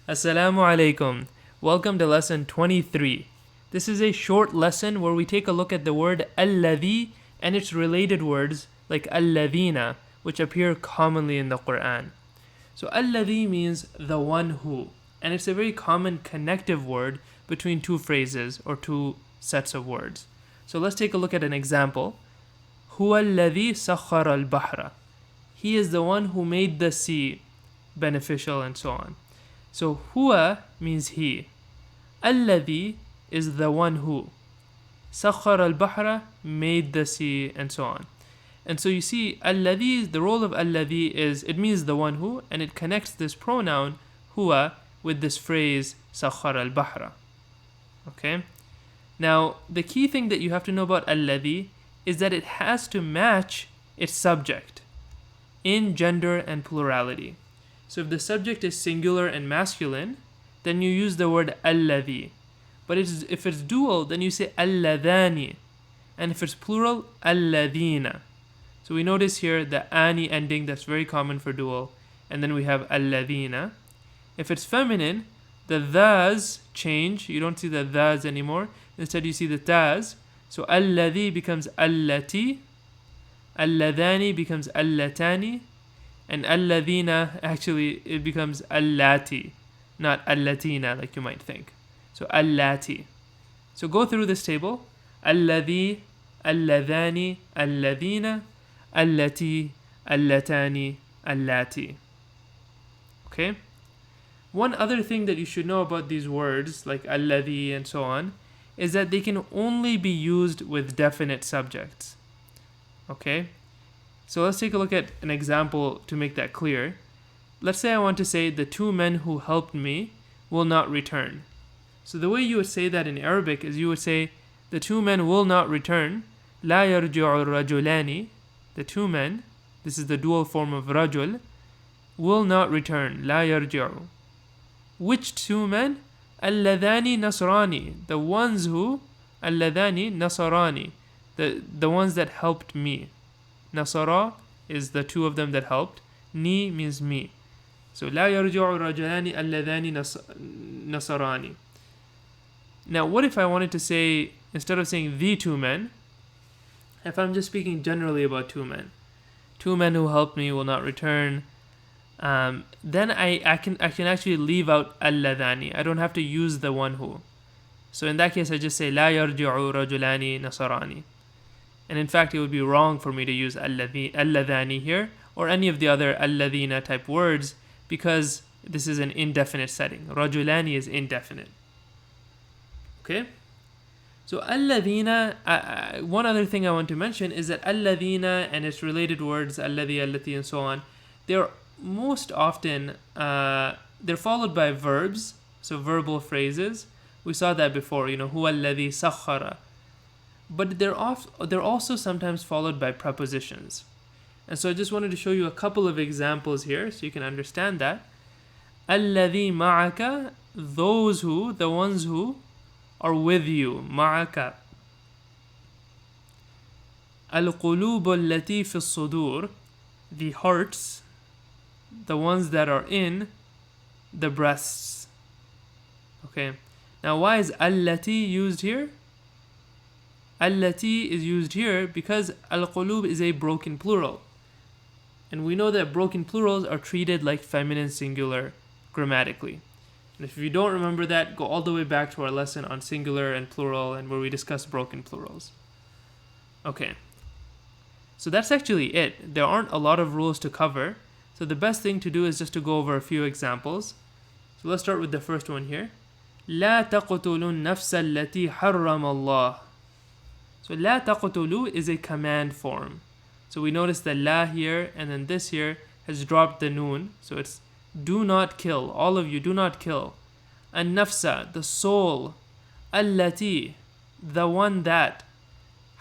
Assalamu alaikum. Welcome to lesson 23. This is a short lesson where we take a look at the word Alladhi and its related words like Alladhina, which appear commonly in the Quran. So Alladhi means the one who, and it's a very common connective word between two phrases or two sets of words. So let's take a look at an example. Huwa alladhi sakhara al-bahra. He is the one who made the sea beneficial and so on. So huwa means he. Alladhi is the one who. Sakhara al-bahra, made the sea and so on. And so you see, alladhi, the role of alladhi is, it means the one who, and it connects this pronoun huwa with this phrase sakhara al-bahra. Okay? Now, the key thing that you have to know about alladhi is that it has to match its subject in gender and plurality. So if the subject is singular and masculine, then you use the word alladhi. But if it's dual, then you say alladhani. And if it's plural, alladhina. So we notice here the ani ending, that's very common for dual. And then we have alladhina. If it's feminine, the thas change. You don't see the thas anymore. Instead you see the tas. So alladhi becomes allati. Alladhani becomes allatani. And alladhina, actually, it becomes allati, not allatina like you might think. So allati. So go through this table. Alladhi, alladhani, alladhina, allati, allatani, allati. Okay? One other thing that you should know about these words, like alladhi and so on, is that they can only be used with definite subjects. Okay? So let's take a look at an example to make that clear. Let's say I want to say the two men who helped me will not return. So the way you would say that in Arabic is you would say the two men will not return. لا يرجع الرجلان. The two men, this is the dual form of rajul, will not return. لا يرجع. Which two men? اللذان نصراني. The ones who, اللذان نصراني. The ones that helped me. Nasara is the two of them that helped. Ni means me. So لا يرجع الرجلان اللذان نصراني. Now what if I wanted to say, instead of saying the two men, if I'm just speaking generally about two men who helped me will not return, then I can actually leave out alladhani. I don't have to use the one who. So in that case I just say لا يرجع رجلان نصراني. And in fact, it would be wrong for me to use alladhani here or any of the other alladhina type words because this is an indefinite setting. Rajulani is indefinite. Okay? So alladhina, one other thing I want to mention is that alladhina and its related words, alladhi, allati, and so on, they're most often, they're followed by verbs, so verbal phrases. We saw that before, huwa alladhi sakhara. But they're also sometimes followed by prepositions. And so I just wanted to show you a couple of examples here so you can understand that. Alladhi ma'aka, those who, the ones who are with you. Ma'aka. Al-qulubu allati fi sudur, the hearts, the ones that are in the breasts. Okay. Now why is allati used here? Allati is used here because al-qulub is a broken plural. And we know that broken plurals are treated like feminine singular grammatically. And if you don't remember that, go all the way back to our lesson on singular and plural and where we discuss broken plurals. Okay. So that's actually it. There aren't a lot of rules to cover. So the best thing to do is just to go over a few examples. So let's start with the first one here. لا تقتلوا النفس التي حرم الله. So لا تقتلوا is a command form. So we notice the la here and then this here has dropped the noon. So it's do not kill. All of you do not kill. النفس, the soul. التي, the one that.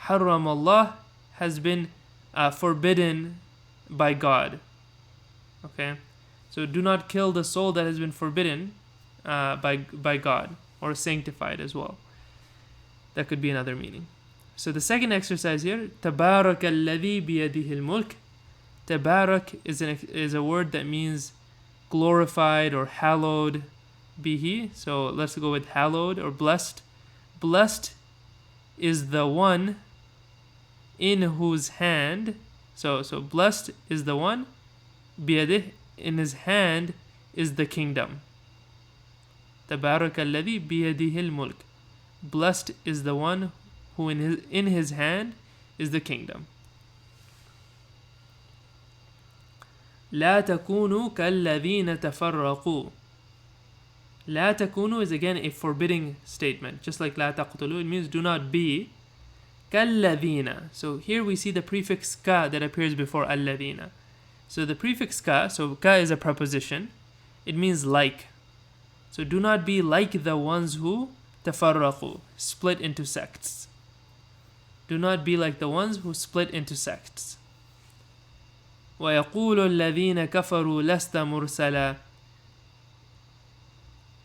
حرم الله, has been forbidden by God. Okay. So do not kill the soul that has been forbidden by God or sanctified as well. That could be another meaning. So the second exercise here, تبارك الذي بيده الملك. Tabarak is a word that means glorified or hallowed. bihi. So let's go with hallowed or blessed. Blessed is the one in whose hand. So blessed is the one, biyadih, in his hand is the kingdom. Tabarak Alladhi biyadihil mulk. Blessed is the one who in his hand is the kingdom. لا تكونوا كالذين تفرقوا. لا تكونوا is again a forbidding statement, just like لا تقتلوا. It means do not be. كالذين. So here we see the prefix ka that appears before الذين. So the prefix ka, so ka is a preposition. It means like. So do not be like the ones who تفرقوا, split into sects. Do not be like the ones who split into sects. وَيَقُولُ الَّذِينَ كَفَرُوا لَسْتَ مُرْسَلًا.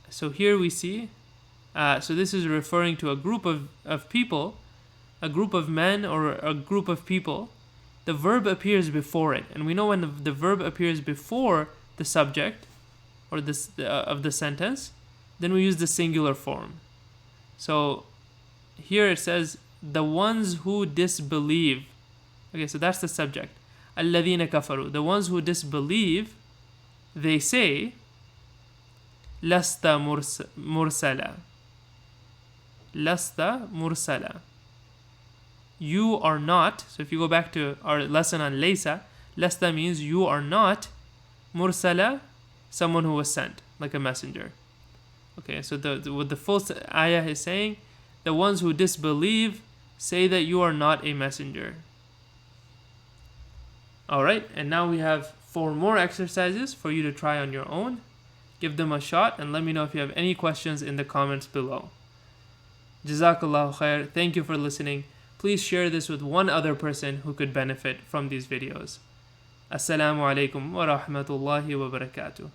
So here we see, so this is referring to a group of people, a group of men or a group of people. The verb appears before it. And we know when the verb appears before the subject or this of the sentence, then we use the singular form. So here it says, the ones who disbelieve. Okay, so that's the subject. الَّذِينَ كَفَرُوا. The ones who disbelieve, they say, لَسْتَ مُرْسَلًا. لَسْتَ مُرْسَلًا. You are not. So if you go back to our lesson on laysa, lasta means you are not. Mursala, someone who was sent, like a messenger. Okay, so what the full ayah is saying, the ones who disbelieve say that you are not a messenger. Alright, and now we have 4 more exercises for you to try on your own. Give them a shot and let me know if you have any questions in the comments below. Jazakallahu khair. Thank you for listening. Please share this with one other person who could benefit from these videos. Assalamu alaikum wa rahmatullahi wa barakatuh.